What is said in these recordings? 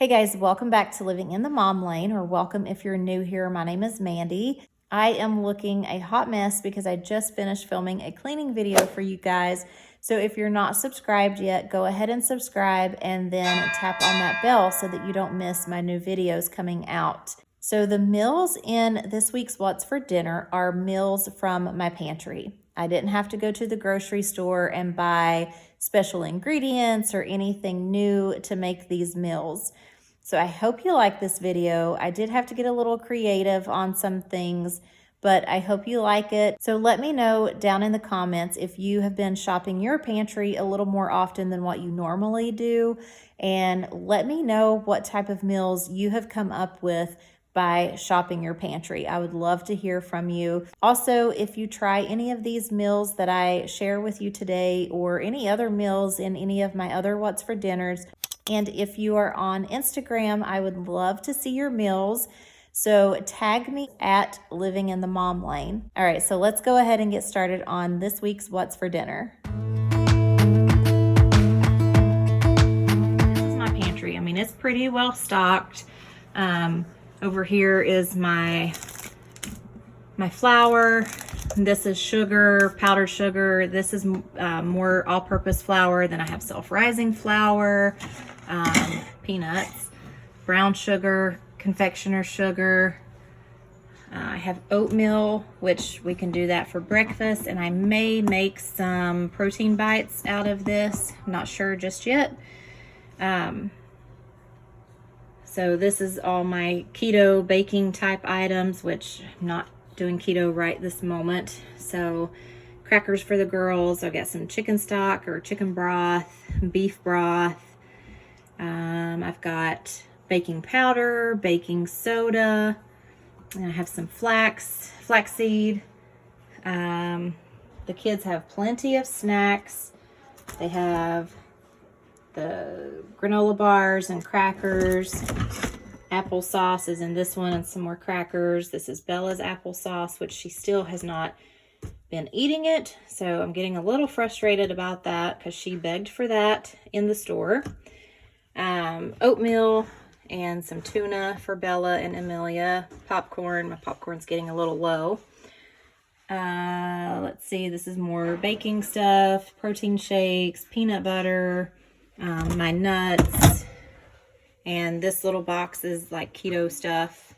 Hey guys, welcome back to Living in the Mom Lane, or welcome if you're new here. My name is Mandy. I am looking a hot mess because I just finished filming a cleaning video for you guys. So if you're not subscribed yet, go ahead and subscribe and then tap on that bell so that you don't miss my new videos coming out. So the meals in this week's What's for Dinner are meals from my pantry. I didn't have to go to the grocery store and buy special ingredients or anything new to make these meals. So I hope you like this video. I did have to get a little creative on some things, but I hope you like it. So let me know down in the comments if you have been shopping your pantry a little more often than what you normally do. And let me know what type of meals you have come up with by shopping your pantry. I would love to hear from you. Also, if you try any of these meals that I share with you today or any other meals in any of my other What's for Dinners, and if you are on Instagram, I would love to see your meals. So tag me at Living in the Mom Lane. All right, so let's go ahead and get started on this week's What's for Dinner. This is my pantry. I mean, it's pretty well stocked. Over here is my flour. This is sugar, powdered sugar. This is more all-purpose flour. Then I have self-rising flour, peanuts, brown sugar, confectioner sugar. I have oatmeal, which we can do that for breakfast, and I may make some protein bites out of this. I'm not sure just yet. So this is all my keto baking type items, which I'm not doing keto right this moment. So crackers for the girls. I've got some chicken stock or chicken broth, beef broth. I've got baking powder, baking soda, and I have some flaxseed. The kids have plenty of snacks. They have the granola bars and crackers. Applesauce is in this one and some more crackers. This is Bella's applesauce, which she still has not been eating it. So I'm getting a little frustrated about that because she begged for that in the store. Oatmeal and some tuna for Bella and Amelia. Popcorn. My popcorn's getting a little low. Let's see. This is more baking stuff, protein shakes, peanut butter, my nuts. And this little box is like keto stuff,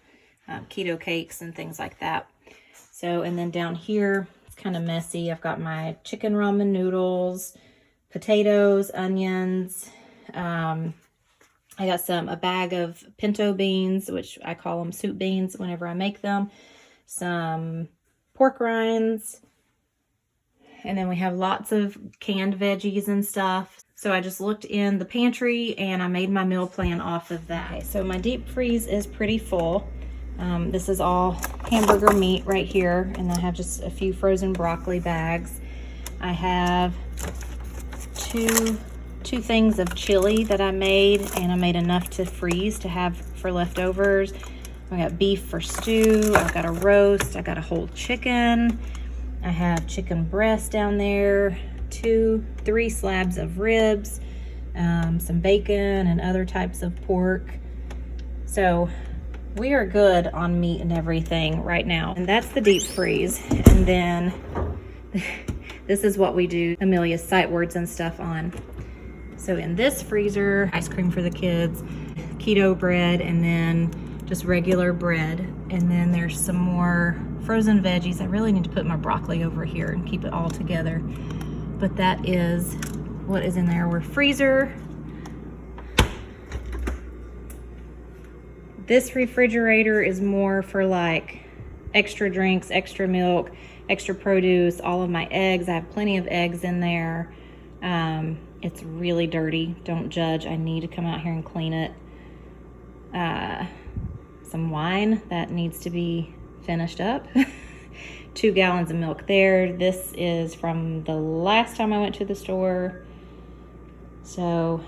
keto cakes and things like that. So, and then down here, it's kind of messy. I've got my chicken ramen noodles, potatoes, onions. I got a bag of pinto beans, which I call them soup beans whenever I make them. Some pork rinds. And then we have lots of canned veggies and stuff. So I just looked in the pantry and I made my meal plan off of that. Okay, so my deep freeze is pretty full. This is all hamburger meat right here. And I have just a few frozen broccoli bags. I have two things of chili that I made, and I made enough to freeze to have for leftovers. I got beef for stew. I've got a roast. I got a whole chicken. I have chicken breast down there. 3 slabs of ribs, some bacon and other types of pork. So we are good on meat and everything right now. And that's the deep freeze. And then this is what we do Amelia's sight words and stuff on. So in this freezer, ice cream for the kids, keto bread, and then just regular bread. And then there's some more frozen veggies. I really need to put my broccoli over here and keep it all together. But that is what is in there. We're freezer. This refrigerator is more for like extra drinks, extra milk, extra produce, all of my eggs. I have plenty of eggs in there. It's really dirty. Don't judge. I need to come out here and clean it. Some wine that needs to be finished up. 2 gallons of milk there. This is from the last time I went to the store. So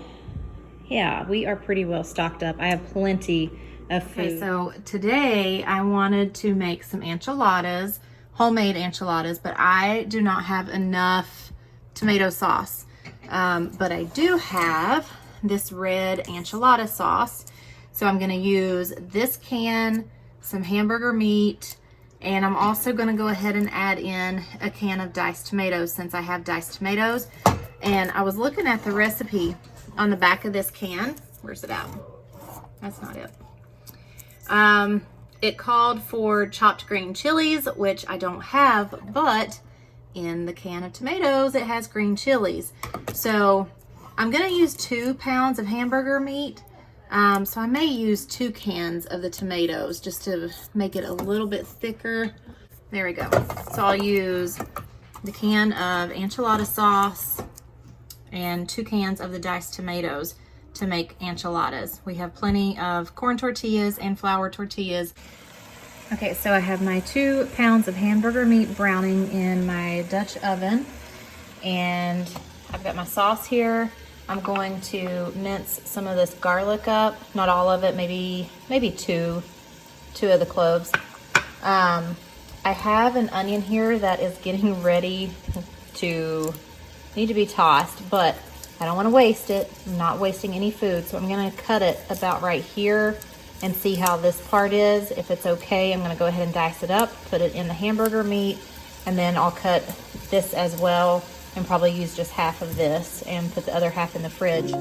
yeah, we are pretty well stocked up. I have plenty of food. Okay, so today I wanted to make some enchiladas, homemade enchiladas, but I do not have enough tomato sauce. But I do have this red enchilada sauce. So I'm gonna use this can, some hamburger meat, and I'm also gonna go ahead and add in a can of diced tomatoes since I have diced tomatoes. And I was looking at the recipe on the back of this can. Where's it at? That's not it. It called for chopped green chilies, which I don't have, but in the can of tomatoes, it has green chilies. So I'm gonna use 2 pounds of hamburger meat. So I may use 2 cans of the tomatoes just to make it a little bit thicker. There we go. So I'll use the can of enchilada sauce and 2 cans of the diced tomatoes to make enchiladas. We have plenty of corn tortillas and flour tortillas. Okay, so I have my 2 pounds of hamburger meat browning in my Dutch oven, and I've got my sauce here. I'm going to mince some of this garlic up, not all of it, maybe two of the cloves. I have an onion here that is getting ready to need to be tossed, but I don't want to waste it. I'm not wasting any food, so I'm going to cut it about right here and see how this part is. If it's okay, I'm going to go ahead and dice it up, put it in the hamburger meat, and then I'll cut this as well and probably use just half of this and put the other half in the fridge.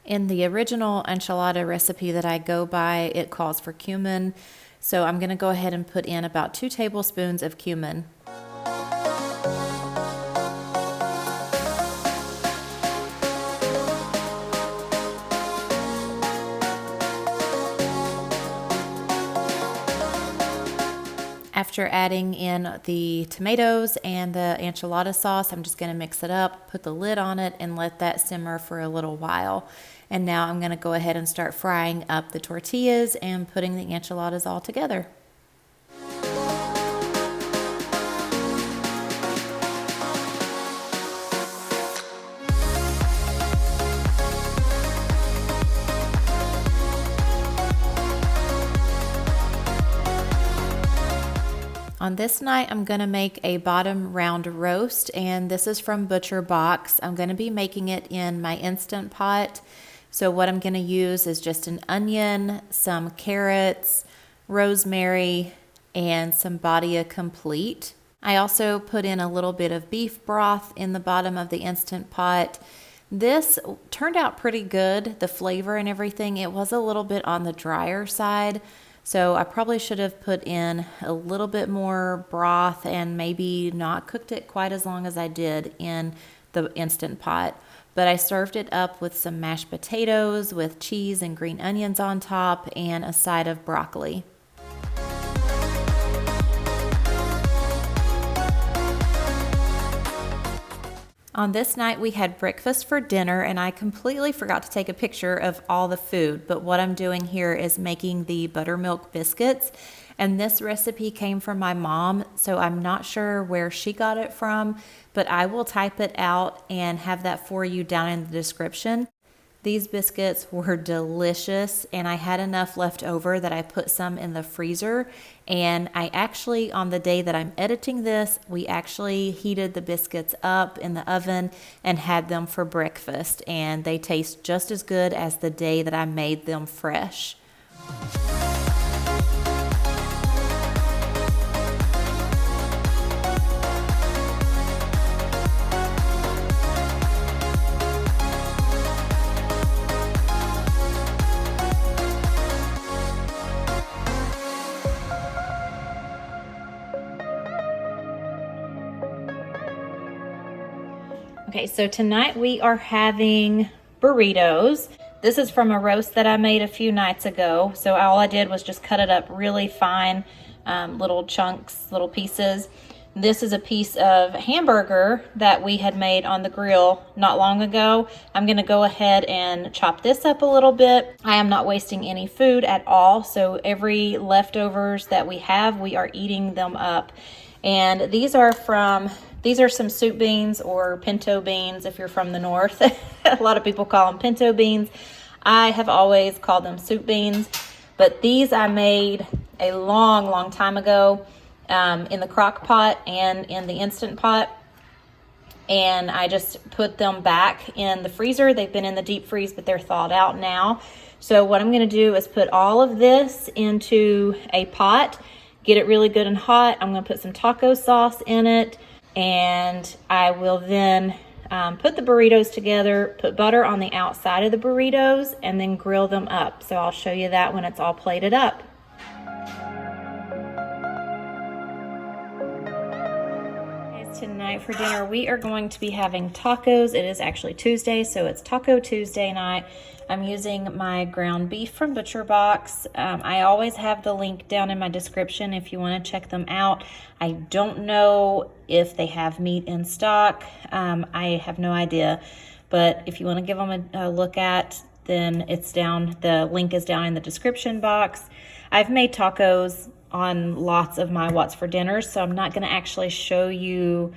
In the original enchilada recipe that I go by, it calls for cumin. So I'm going to go ahead and put in about 2 tablespoons of cumin. After adding in the tomatoes and the enchilada sauce, I'm just going to mix it up, put the lid on it, and let that simmer for a little while. And now I'm going to go ahead and start frying up the tortillas and putting the enchiladas all together. On this night, I'm going to make a bottom round roast, and this is from Butcher Box. I'm going to be making it in my Instant Pot. So what I'm going to use is just an onion, some carrots, rosemary, and some Badia Complete. I also put in a little bit of beef broth in the bottom of the Instant Pot. This turned out pretty good, the flavor and everything. It was a little bit on the drier side. So I probably should have put in a little bit more broth and maybe not cooked it quite as long as I did in the Instant Pot. But I served it up with some mashed potatoes with cheese and green onions on top and a side of broccoli. On this night, we had breakfast for dinner, and I completely forgot to take a picture of all the food. But what I'm doing here is making the buttermilk biscuits, and this recipe came from my mom, so I'm not sure where she got it from, but I will type it out and have that for you down in the description. These biscuits were delicious, and I had enough left over that I put some in the freezer. And I actually, on the day that I'm editing this, we actually heated the biscuits up in the oven and had them for breakfast. And they taste just as good as the day that I made them fresh. Okay, so tonight we are having burritos. This is from a roast that I made a few nights ago. So all I did was just cut it up really fine, little chunks, little pieces. This is a piece of hamburger that we had made on the grill not long ago. I'm gonna go ahead and chop this up a little bit. I am not wasting any food at all. So every leftovers that we have, we are eating them up. And these are some soup beans or pinto beans if you're from the north. A lot of people call them pinto beans. I have always called them soup beans, but these I made a long time ago in the crock pot and in the Instant Pot. And I just put them back in the freezer. They've been in the deep freeze, but they're thawed out now. So what I'm gonna do is put all of this into a pot, get it really good and hot. I'm gonna put some taco sauce in it, and I will then put the burritos together, put butter on the outside of the burritos, and then grill them up. So I'll show you that when it's all plated up. Tonight for dinner, we are going to be having tacos. It is actually Tuesday, so it's Taco Tuesday night. I'm using my ground beef from Butcher Box. I always have the link down in my description if you want to check them out. I don't know if they have meat in stock. I have no idea, but if you want to give them a look at, then it's down. The link is down in the description box. I've made tacos on lots of my What's for Dinners, so I'm not going to actually show you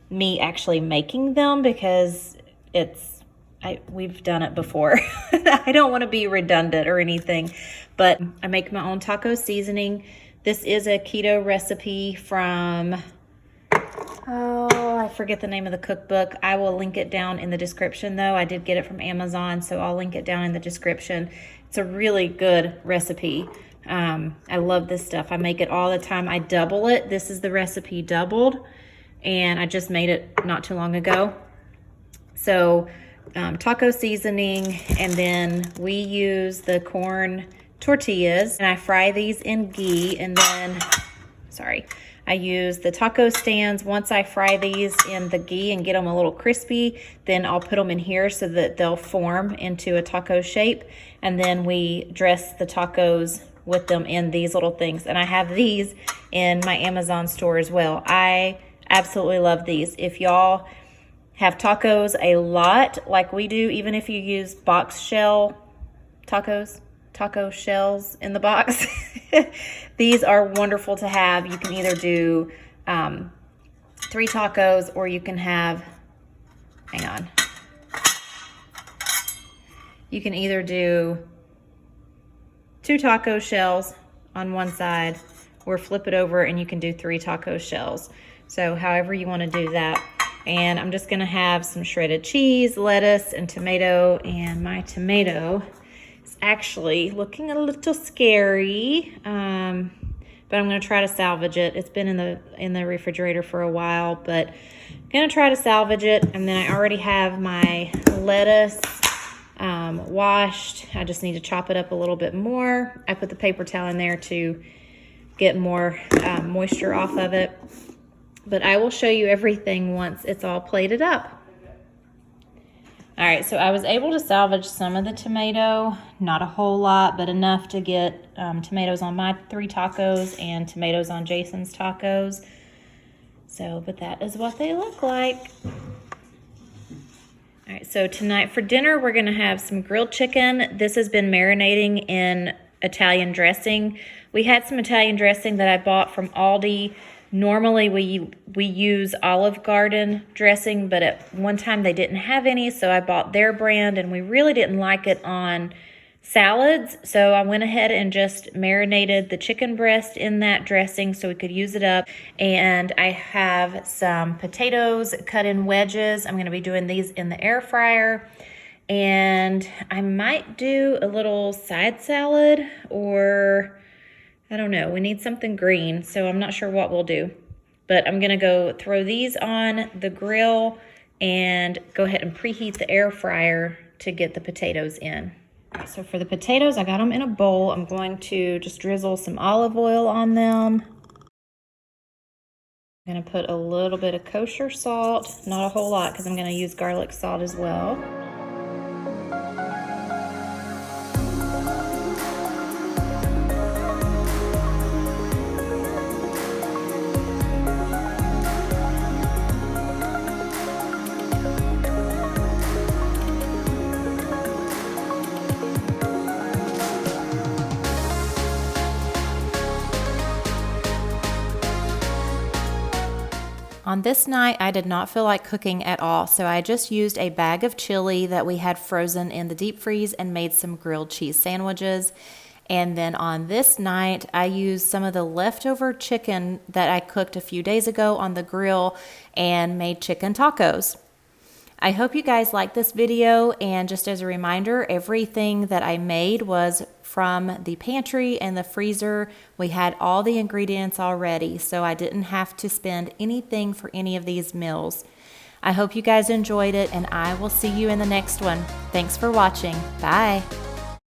me actually making them because we've done it before. I don't want to be redundant or anything, but I make my own taco seasoning. This is a keto recipe from, I forget the name of the cookbook. I will link it down in the description though. I did get it from Amazon, so I'll link it down in the description. It's a really good recipe. I love this stuff. I make it all the time. I double it. This is the recipe doubled, and I just made it not too long ago. So taco seasoning, and then we use the corn tortillas, and I fry these in ghee, and then, I use the taco stands. Once I fry these in the ghee and get them a little crispy, then I'll put them in here so that they'll form into a taco shape, and then we dress the tacos with them in these little things. And I have these in my Amazon store as well. I absolutely love these. If y'all have tacos a lot like we do, even if you use box shell tacos, taco shells in the box, these are wonderful to have. You can either do 3 tacos, or you can have, you can either do 2 taco shells on one side, or flip it over and you can do 3 taco shells. So however you want to do that. And I'm just going to have some shredded cheese, lettuce, and tomato. And my tomato is actually looking a little scary, but I'm going to try to salvage it. It's been in the refrigerator for a while, but I'm going to try to salvage it. And then I already have my lettuce washed. I just need to chop it up a little bit more. I put the paper towel in there to get more moisture off of it. But I will show you everything once it's all plated up. All right, so I was able to salvage some of the tomato, not a whole lot, but enough to get tomatoes on my 3 tacos and tomatoes on Jason's tacos. So, but that is what they look like. All right, so tonight for dinner, we're gonna have some grilled chicken. This has been marinating in Italian dressing. We had some Italian dressing that I bought from Aldi. Normally we use Olive Garden dressing, but at one time they didn't have any, so I bought their brand, and we really didn't like it on salads. So I went ahead and just marinated the chicken breast in that dressing so we could use it up. And I have some potatoes cut in wedges. I'm gonna be doing these in the air fryer. And I might do a little side salad, or I don't know. We need something green, so I'm not sure what we'll do. But I'm going to go throw these on the grill and go ahead and preheat the air fryer to get the potatoes in. So for the potatoes, I got them in a bowl. I'm going to just drizzle some olive oil on them. I'm going to put a little bit of kosher salt, not a whole lot because I'm going to use garlic salt as well. On this night, I did not feel like cooking at all, so I just used a bag of chili that we had frozen in the deep freeze and made some grilled cheese sandwiches. And then on this night, I used some of the leftover chicken that I cooked a few days ago on the grill and made chicken tacos. I hope you guys like this video, and just as a reminder, everything that I made was from the pantry and the freezer. We had all the ingredients already, so I didn't have to spend anything for any of these meals. I hope you guys enjoyed it, and I will see you in the next one. Thanks for watching. Bye.